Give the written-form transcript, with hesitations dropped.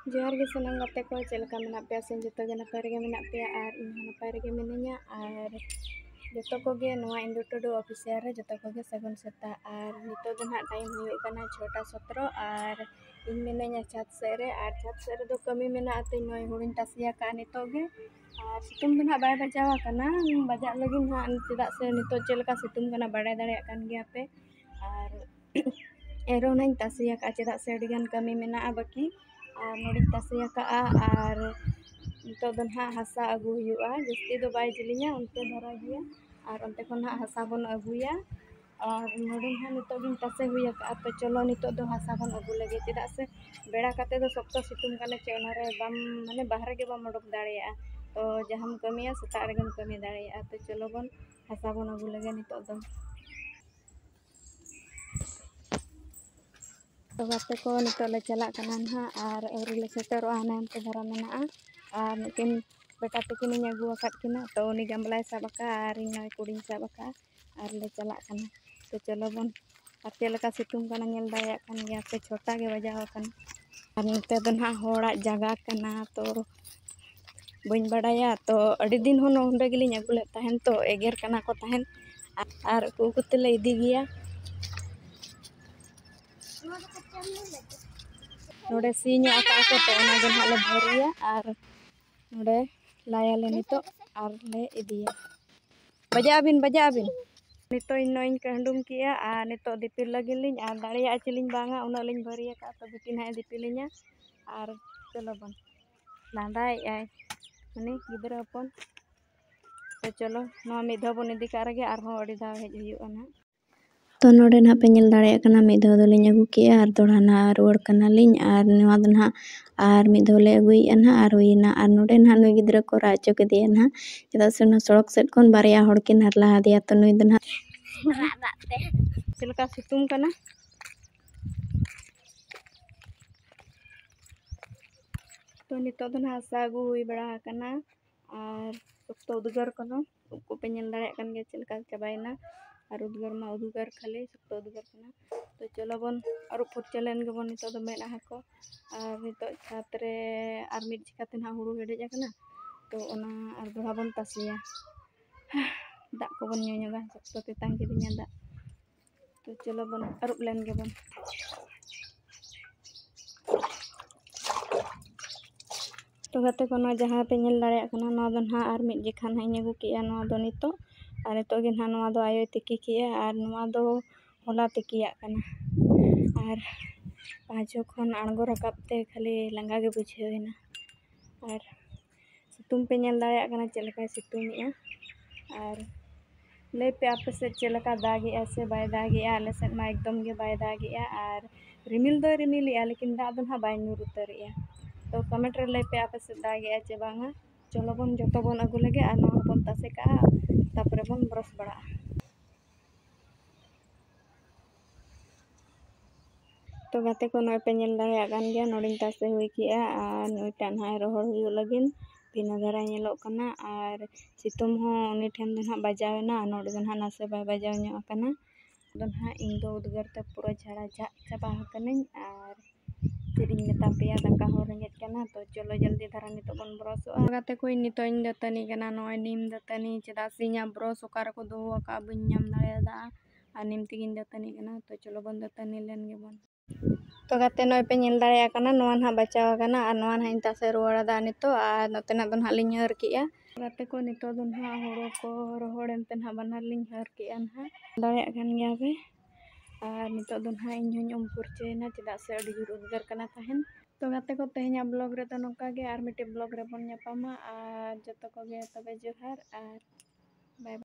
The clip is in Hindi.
जोहार गे सनम गाते को चलका मेना पे से जतो गे नपाय रेगे मेना पे आर इन नपाय रेगे मिनिया आर जतो को गे नोआ इंदु टुडू ऑफिसियल रे जतो को गे सगुन सेता आर नितो दो ना टाइम हुई कना 6:17 आर इन मिनिया छत से रे आर छत से रे दो कमी मेना अते नोय हुडिन तासिया का नितो गे आर सितुम दो ना बाय बजावा कना बजा लगी ना चेदा से नितो चलका सितुम कना बाडा दाड़िया कान गया पे आर एरो नाइन तासिया का चेदा से अडिगान कमी मेना बाकी और नोड़ी तासिया का और नितो दो ना हसा अगू हुआ जस्ती दो बाय जिलिया उनते धरा गया और उनते को ना हसा बन अगुया और नोड़ी ना नितो दिन तासे हुआ का तो चलो नितो दो हसा बन अगू लगे चेदा से बेड़ा काते दो सप्तो सितुम कने चे ओनारे बम माने बाहर के बम उडक दाड़िया तो जहां कमिया सेता रेगम कमी दाड़िया तो चलो बन हसा बन अगू लगे नितो दो तो गाते को नितो ले चला कना ना और औरी ले सेटरो हाने हमते धरा मेना और मिकिन बेटा तकिन इन अगू अकात किना तो उनी गमलाय साबका और इन नय कुड़ी साबका और ले चला कना तो चलो बन और चलका सितुम कना नेल दाया कन गया पे छोटा गे बजाव कन और नते दो ना होड़ा जगह कना तो बइन बड़ाया तो अड़ी दिन हो नोंडे गिलिन अगू ले तहन तो एगेर कना को तहन और को कुते ले इदी गया नोड़े सीन आका को तो ओना दो ना ले भरिया और नोड़े लाया ले नितो और ले इदिया बजा बिन नितो इन नोइन कहंडुम किया और नितो दिपिल लगिलिन और दाड़िया चिलिन बांगा उना लिन भरिया का तो बिकिन हाय दिपिलिnya और चलो बन लांदाय आय मने गिदरा अपन तो चलो नो मिधो बन इदी का रगे और हो अड़ी दाव हेज हुयुआ ना तो नोडे ना पे नेल दाड़िया कना मिधो दो लिन अगू किया और दोड़ा ना रुवाड़ कना लिन और नवा दो ना और मिधो ले अगुइया ना और हुइना और नोडे ना नुई गिदरा को राचो के दिया ना चेदा से ना सड़क सेट कोन बारिया होड़ किन हरला दिया तो नुई दो ना चलका सितुम कना तो नितो दो ना हसा अगू हुई बड़ा कना और सप्तो उदगार कनो को पे नेल दाड़िया कन गे चलका चबाइना और उदगार मा उदगार खाली सप्तो उदगार कना तो चलो बन और फुटचलेन गे बन नितो दो मेना को और नितो छात रे और मिट चिकाते ना हुड़ू हेडेज कना तो ओना और दोहा बन तासिया दा को बन न्योगा सप्तो तेतांग के दिnya दा तो चलो बन अरुप लेन गे बन तो गाते को ना जहाँ पे नेल दाड़िया कना ना दो ना और मिट जेखान हाई अगू किया ना दो नितो और नितो गे ना ना दो आयो तिकी किया और ना दो होला तिकिया कना और पाँचों खन आड़गो रकाबते खाली लंगा गे बुझेना और सितुम पे नेल दाड़िया कना चलका सितुमिया और ले पे आपे से चलका दागिया से बाय दागिया आले से मा एकदम गे बाय दागिया और रिमिल दो रिमिलिया लेकिन दा दो ना बाय नुर उतरिया तो कमेंट रे ले पे आपे से दागिया चे बांगा चलो बन जतो बन अगू लगे और ना बन तासे का तापरे बन ब्रश बड़ा तो गाते को नय पे नेल दाड़िया कान गया नोडिन तासे हुई किया और नोइटा ना रोहड़ हुई लगिन बिना धरा नेलो कना और सितुम हो उनी ठेन दो ना बजावेना नोडे दो ना नासे बाय बजाव ᱧᱚᱜ कना दो ना इन दो उदगार ते पूरा झाड़ा झाक चाबा कनिन और चिरिन मेता पेया दाका हो रेंगेज कना तो चलो जल्दी धरा नितो बन ब्रशो गाते को नितो इन दतनी कना नय नीम दतनी चेदा सिया ब्रश ओकार को दो का बन नाम दाड़ेदा और नीम तिगिन दतनी कना तो चलो बन दतनी लेन गे बन तो गाते नय पे नेल दाड़िया कना नोआ ना बचाव कना और नोआ ना इन तासे रुवाड़ा नितो और नोतेना दो ना लिन हर किया गाते को नितो दो ना होड़ो को रोहड़ एनते ना बनार लिन हर किया ना दाड़िया कन गया पे और नितो दो ना इन हों उम फुरचेना चेदा से अड़ी जुर उदगार कना तहन तो गाते को तेहना ब्लॉग रे तो नोका गे और मिटे ब्लॉग रे बन ᱧᱟᱯᱟᱢᱟ और जतो को गे तबे जोहार और बाय।